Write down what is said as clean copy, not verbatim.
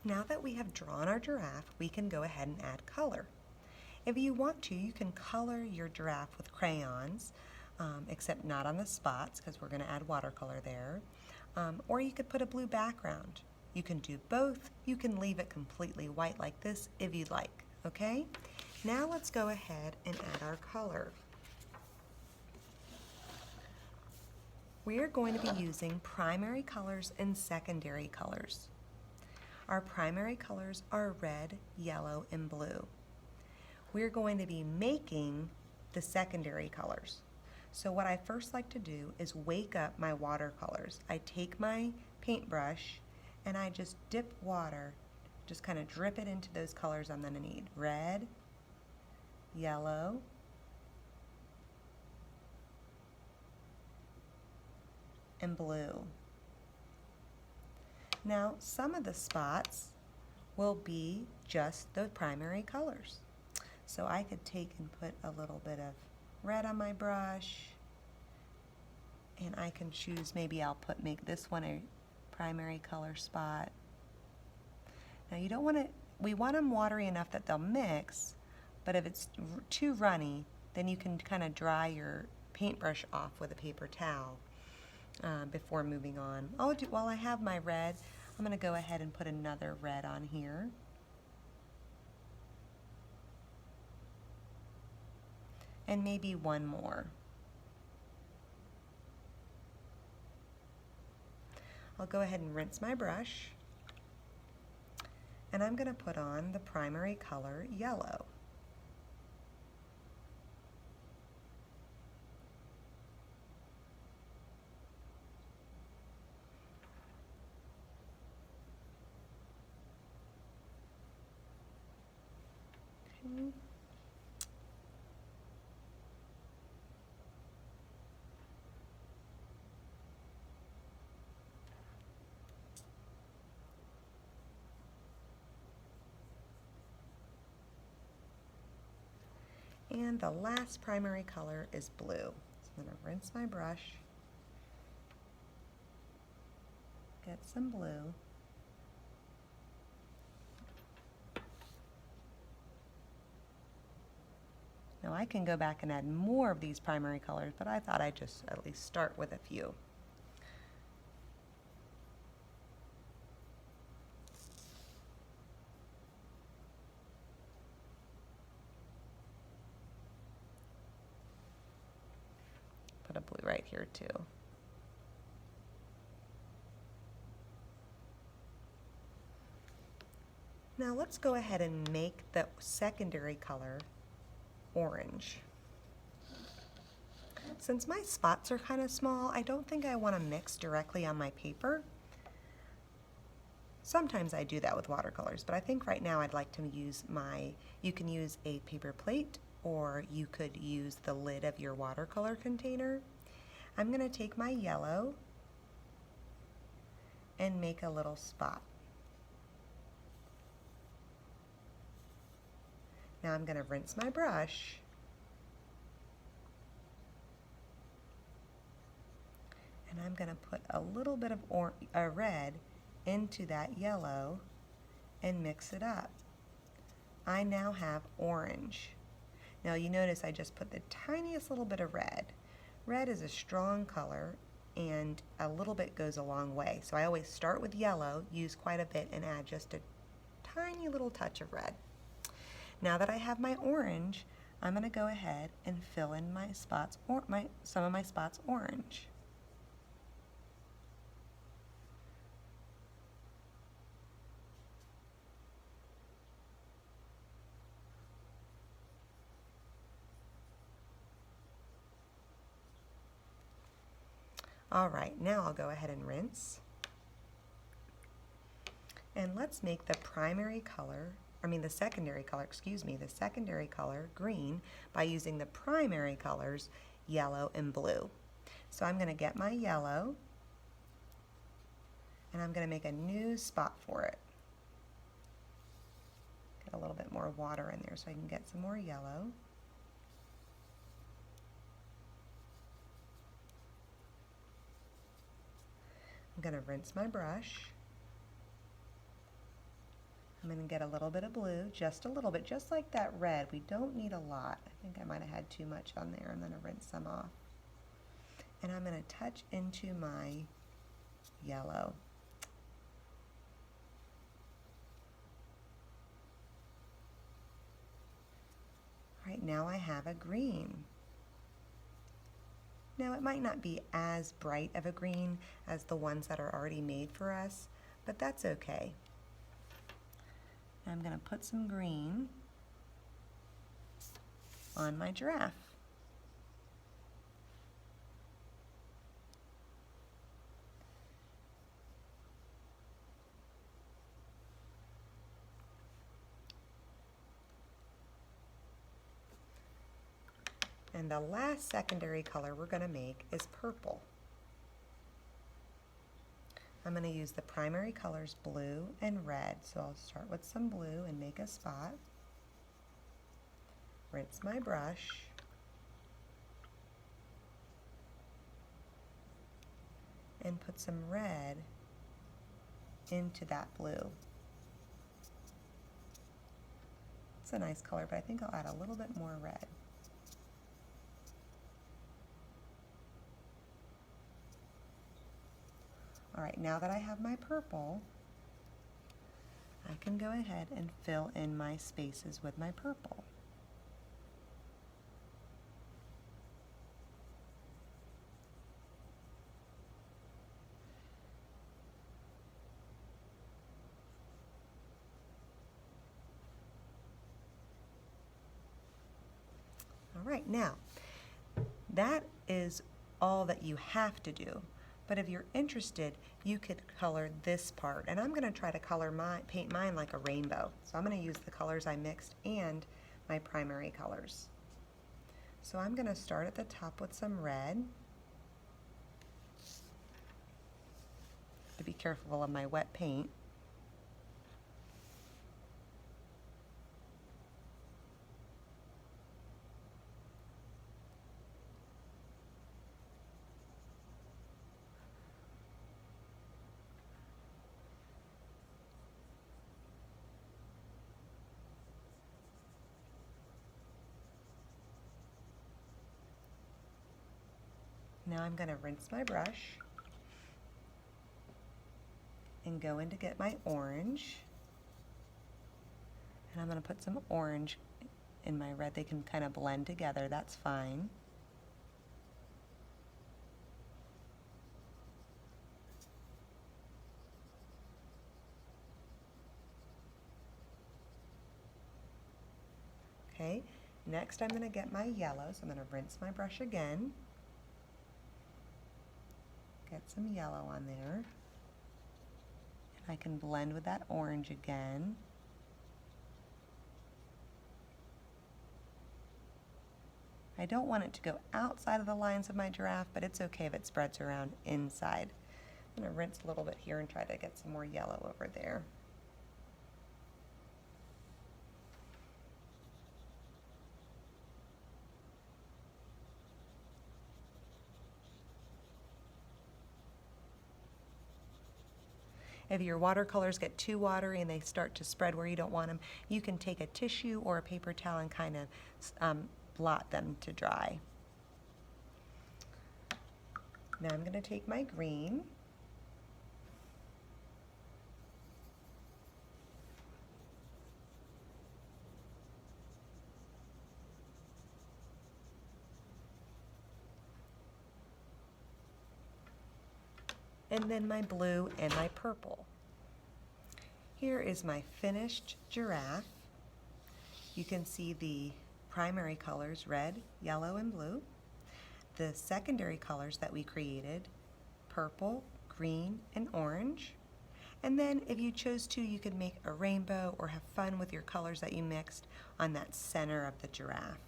Now that we have drawn our giraffe, we can go ahead and add color. If you want to, you can color your giraffe with crayons, except not on the spots because we're going to add watercolor there. Or you could put a blue background. You can do both. You can leave it completely white like this if you'd like, okay? Now let's go ahead and add our color. We are going to be using primary colors and secondary colors. Our primary colors are red, yellow, and blue. We're going to be making the secondary colors. So what I first like to do is wake up my watercolors. I take my paintbrush and I just dip water, just kind of drip it into those colors I'm going to need. Red, yellow, and blue. Now, some of the spots will be just the primary colors. So I could take and put a little bit of red on my brush, and I can choose, maybe I'll make this one a primary color spot. Now you don't want to, we want them watery enough that they'll mix, but if it's too runny, then you can kind of dry your paintbrush off with a paper towel before moving on. While I have my red, I'm going to go ahead and put another red on here. And maybe one more. I'll go ahead and rinse my brush, and I'm going to put on the primary color yellow. Okay. And the last primary color is blue. So I'm going to rinse my brush, get some blue, now I can go back and add more of these primary colors, but I thought I'd just at least start with a few. Put a blue right here too. Now let's go ahead and make the secondary color orange. Since my spots are kind of small, I don't think I want to mix directly on my paper. Sometimes I do that with watercolors, but I think right now I'd like to use you can use a paper plate, or you could use the lid of your watercolor container. I'm going to take my yellow and make a little spot. Now I'm going to rinse my brush and I'm going to put a little bit of red into that yellow and mix it up. I now have orange. Now you notice I just put the tiniest little bit of red. Red is a strong color and a little bit goes a long way. So I always start with yellow, use quite a bit, and add just a tiny little touch of red. Now that I have my orange, I'm going to go ahead and fill in my spots, some of my spots orange. All right, now I'll go ahead and rinse. And let's make the secondary color, the secondary color green by using the primary colors yellow and blue. So I'm going to get my yellow and I'm going to make a new spot for it. Get a little bit more water in there so I can get some more yellow. I'm going to rinse my brush. I'm going to get a little bit of blue, just a little bit, just like that red. We don't need a lot. I think I might have had too much on there. I'm going to rinse some off. And I'm going to touch into my yellow. All right, now I have a green. Now it might not be as bright of a green as the ones that are already made for us, but that's okay. I'm going to put some green on my giraffe. And the last secondary color we're going to make is purple. I'm going to use the primary colors blue and red. So I'll start with some blue and make a spot. Rinse my brush. And put some red into that blue. It's a nice color, but I think I'll add a little bit more red. All right, now that I have my purple, I can go ahead and fill in my spaces with my purple. All right, now, that is all that you have to do. But if you're interested, you could color this part. And I'm going to try to paint mine like a rainbow. So I'm going to use the colors I mixed and my primary colors. So I'm going to start at the top with some red. To be careful of my wet paint. Now I'm going to rinse my brush and go in to get my orange. And I'm going to put some orange in my red. They can kind of blend together, that's fine. Okay, next I'm going to get my yellow, so I'm going to rinse my brush again. Get some yellow on there. And I can blend with that orange again. I don't want it to go outside of the lines of my giraffe, but it's okay if it spreads around inside. I'm going to rinse a little bit here and try to get some more yellow over there. If your watercolors get too watery and they start to spread where you don't want them, you can take a tissue or a paper towel and kind of blot them to dry. Now I'm going to take my green. And then my blue and my purple. Here is my finished giraffe. You can see the primary colors, red, yellow, and blue. The secondary colors that we created, purple, green, and orange. And then if you chose to, you could make a rainbow or have fun with your colors that you mixed on that center of the giraffe.